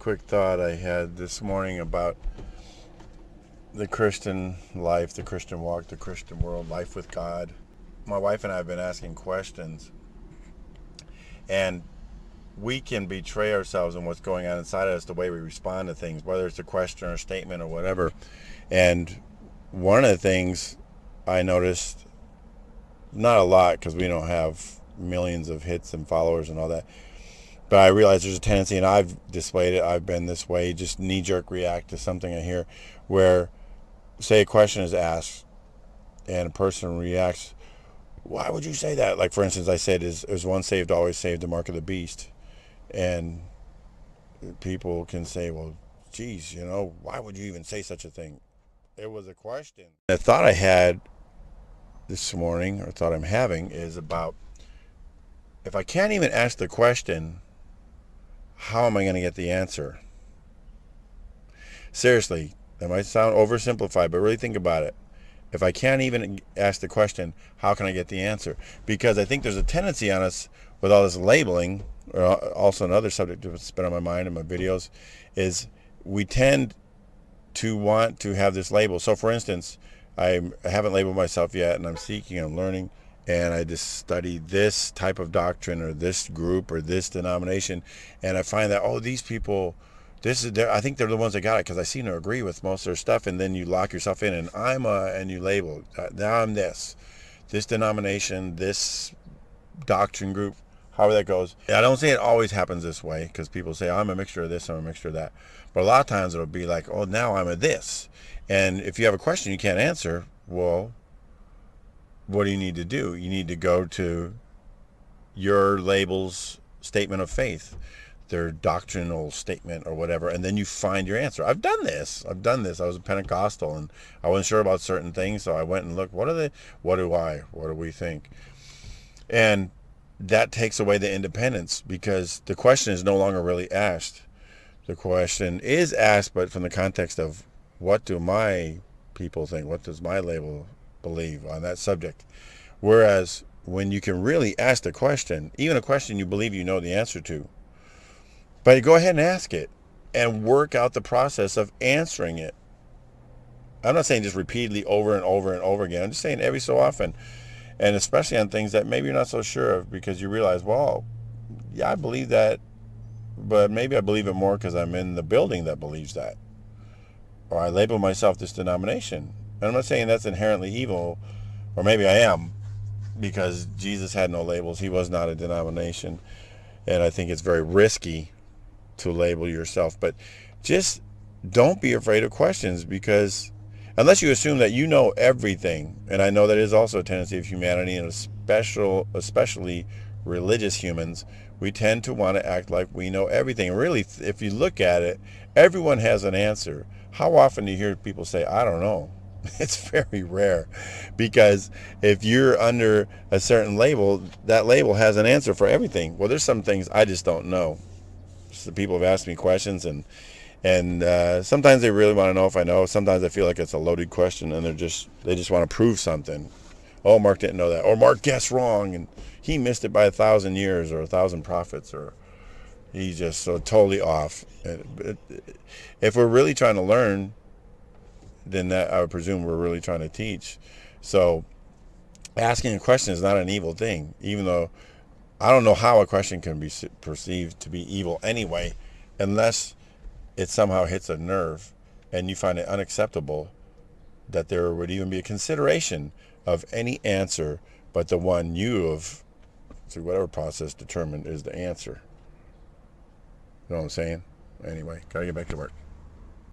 quick thought I had this morning about the Christian life, the Christian walk, the Christian world, life with God. My wife and I have been asking questions, and we can betray ourselves in what's going on inside of us, the way we respond to things, whether it's a question or a statement or whatever. And one of the things I noticed, not a lot because we don't have millions of hits and followers and all that, but I realize there's a tendency, and I've displayed it, I've been this way, just knee-jerk react to something I hear, where, say, a question is asked, and a person reacts, why would you say that? Like, for instance, I said, is one saved, always saved, the mark of the beast? And people can say, well, geez, why would you even say such a thing? It was a question. The thought I had this morning, or thought I'm having, is about, if I can't even ask the question, how am I going to get the answer? Seriously, that might sound oversimplified, but really think about it. If I can't even ask the question, how can I get the answer? Because I think there's a tendency on us with all this labeling, or also another subject that's been on my mind in my videos, is we tend to want to have this label. So for instance, I haven't labeled myself yet, and I'm seeking, I'm learning, and I just study this type of doctrine or this group or this denomination, and I find that, oh, these people, I think they're the ones that got it because I seem to agree with most of their stuff, and then you lock yourself in, and and you label, now I'm this denomination, this doctrine group, however that goes. I don't say it always happens this way, because people say, I'm a mixture of this, I'm a mixture of that, but a lot of times it'll be like, oh, now I'm a this, and if you have a question you can't answer, well, what do you need to do? You need to go to your label's statement of faith, their doctrinal statement or whatever, and then you find your answer. I've done this. I was a Pentecostal, and I wasn't sure about certain things, so I went and looked, what do we think? And that takes away the independence, because the question is no longer really asked. The question is asked, but from the context of, what do my people think? What does my label believe on that subject? Whereas when you can really ask the question, even a question you believe you know the answer to, but go ahead and ask it and work out the process of answering it. I'm not saying just repeatedly over and over and over again. I'm just saying every so often, and especially on things that maybe you're not so sure of, because you realize, well, yeah, I believe that, but maybe I believe it more because I'm in the building that believes that, or I label myself this denomination. And I'm not saying that's inherently evil, or maybe I am, because Jesus had no labels. He was not a denomination, and I think it's very risky to label yourself. But just don't be afraid of questions, because unless you assume that you know everything, and I know that is also a tendency of humanity, and especially religious humans, we tend to want to act like we know everything. Really, if you look at it, everyone has an answer. How often do you hear people say, I don't know? It's very rare, because if you're under a certain label, that label has an answer for everything. Well, there's some things I just don't know. So people have asked me questions, and sometimes they really want to know if I know. Sometimes I feel like it's a loaded question, and they just want to prove something. Oh, Mark didn't know that, or Mark guessed wrong, and he missed it by 1,000 years or 1,000 prophets, or he's just so totally off. If we're really trying to learn, then that, I would presume, we're really trying to teach. So asking a question is not an evil thing, even though I don't know how a question can be perceived to be evil anyway, unless it somehow hits a nerve and you find it unacceptable that there would even be a consideration of any answer but the one you have, through whatever process, determined is the answer. You know what I'm saying? Anyway, gotta get back to work.